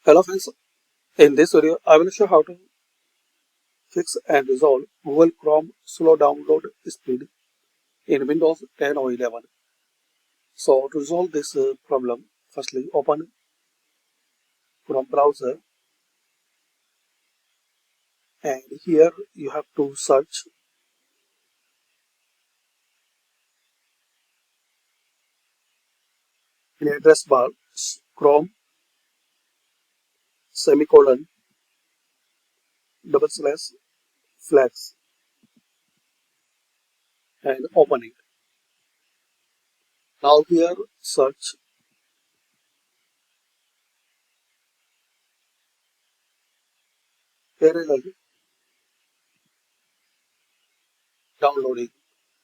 Hello friends, in this video I will show how to fix and resolve Google Chrome slow download speed in Windows 10 or 11. So to resolve this problem, firstly open Chrome browser and here you have to search in address bar Chrome semicolon double slash flags and open it. Now here search parallel downloading.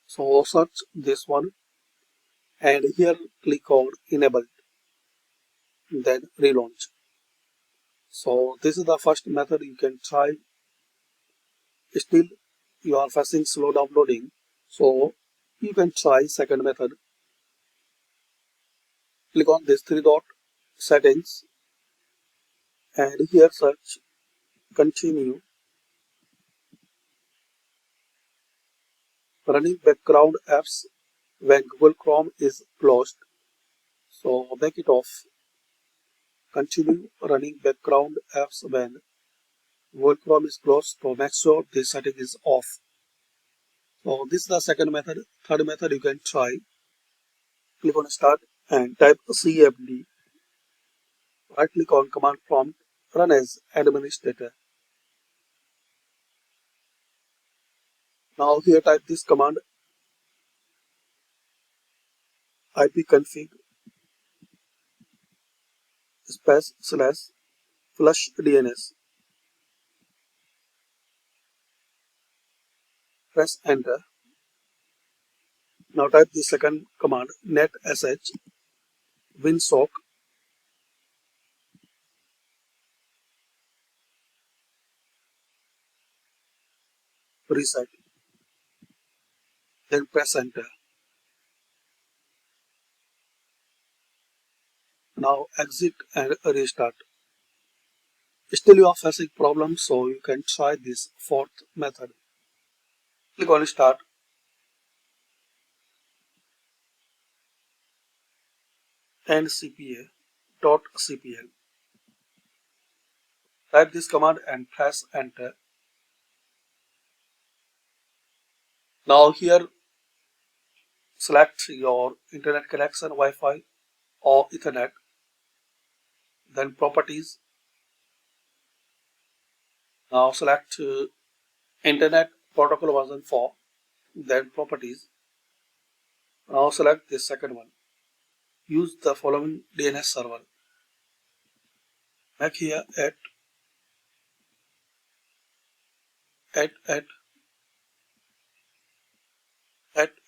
So search this one and here click on enable, then relaunch. So this is the first method you can try. Still you are facing slow downloading, so you can try second method. Click on this three dot settings and here search continue running background apps when Google Chrome is closed. So make it off. Continue running background apps when Google Chrome is closed. So make sure this setting is off. So this is the second method. Third method you can try. Click on start and type CMD. Right click on command prompt, run as administrator. Now here type this command ipconfig space slash flush DNS. Press enter. Now type the second command netsh winsock reset. Then press enter. Now exit and restart. Still you are facing problems, so you can try this fourth method. Click on start and cpa.cpl. Type this command and press enter. Now here select your internet connection, Wi-Fi or Ethernet, then properties. Now select internet protocol version 4, then properties. Now select this second one. Use the following DNS server. Make here at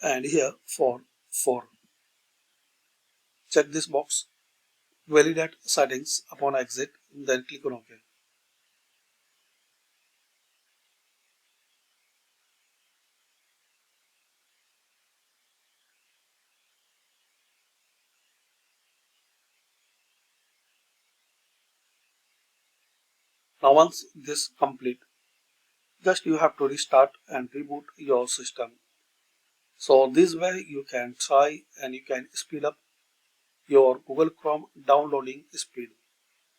and here for 4. Check this box. Validate settings upon exit, then click on OK. Now once this complete, just you have to restart and reboot your system. So this way you can try and you can speed up your Google Chrome downloading speed.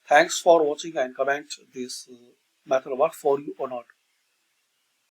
Thanks for watching and comment this method work for you or not.